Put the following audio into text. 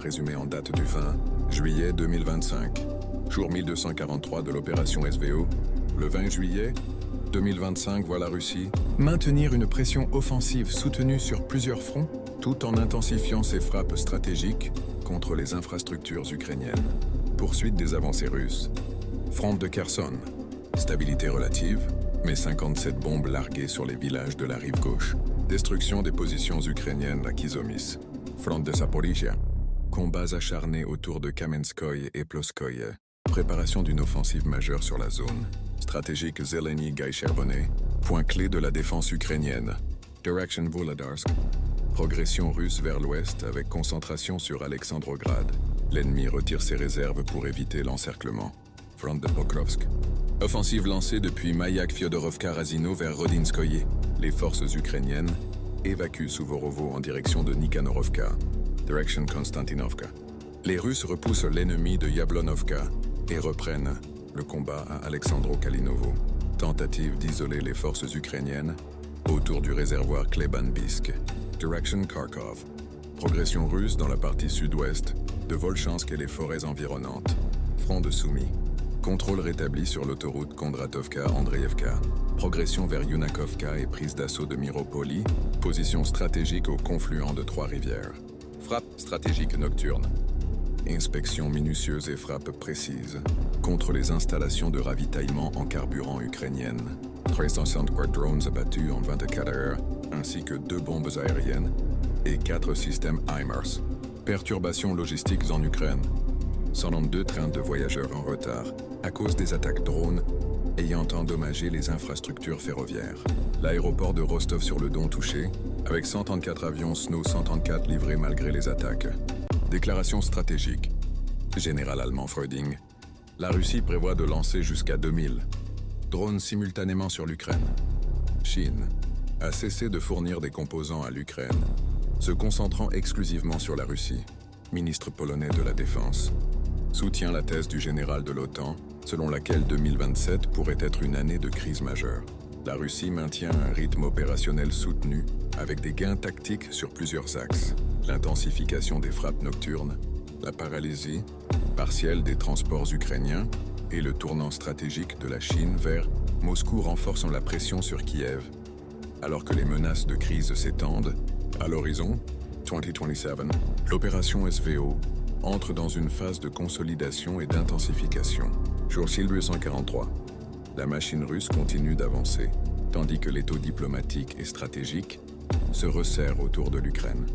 Résumé en date du 20 juillet 2025. Jour 1243 de l'opération SVO. Le 20 juillet 2025 voit la Russie maintenir une pression offensive soutenue sur plusieurs fronts, tout en intensifiant ses frappes stratégiques contre les infrastructures ukrainiennes. Poursuite des avancées russes. Front de Kherson. Stabilité relative, mais 57 bombes larguées sur les villages de la rive gauche. Destruction des positions ukrainiennes à Kizomis. Front de Zaporizhia. Combats acharnés autour de Kamenskoye et Ploskoye. Préparation d'une offensive majeure sur la zone. Stratégique Zeleny-Gaï-Chervonnet. Point clé de la défense ukrainienne. Direction Vuhledarsk. Progression russe vers l'ouest avec concentration sur Alexandrograd. L'ennemi retire ses réserves pour éviter l'encerclement. Front de Pokrovsk. Offensive lancée depuis Mayak-Fyodorovka-Razino vers Rodinskoye. Les forces ukrainiennes évacuent Suvorovo en direction de Nikanorovka. Direction Konstantinovka. Les Russes repoussent l'ennemi de Yablonovka et reprennent le combat à Alexandro-Kalinovo. Tentative d'isoler les forces ukrainiennes autour du réservoir Klebanbisk. Direction Kharkov. Progression russe dans la partie sud-ouest de Volchansk et les forêts environnantes. Front de Soumy. Contrôle rétabli sur l'autoroute Kondratovka-Andreevka. Progression vers Yunakovka et prise d'assaut de Miropoli. Position stratégique au confluent de Trois-Rivières. Frappe stratégique nocturne. Inspection minutieuse et frappe précise contre les installations de ravitaillement en carburant ukrainiennes. 364 drones abattus en 24 heures, ainsi que 2 bombes aériennes et 4 systèmes HIMARS. Perturbations logistiques en Ukraine. 192 trains de voyageurs en retard à cause des attaques drones ayant endommagé les infrastructures ferroviaires. L'aéroport de Rostov-sur-le-Don touché, avec 134 avions Snu-134 livrés malgré les attaques. Déclaration stratégique. Général allemand Freuding. La Russie prévoit de lancer jusqu'à 2000 drones simultanément sur l'Ukraine. Chine a cessé de fournir des composants à l'Ukraine, se concentrant exclusivement sur la Russie. Ministre polonais de la Défense soutient la thèse du général de l'OTAN, selon laquelle 2027 pourrait être une année de crise majeure. La Russie maintient un rythme opérationnel soutenu, avec des gains tactiques sur plusieurs axes. L'intensification des frappes nocturnes, la paralysie partielle des transports ukrainiens et le tournant stratégique de la Chine vers Moscou renforçant la pression sur Kiev, alors que les menaces de crise s'étendent. À l'horizon 2027, l'opération SVO entre dans une phase de consolidation et d'intensification. Jour 1243. La machine russe continue d'avancer, tandis que l'étau diplomatique et stratégique se resserre autour de l'Ukraine.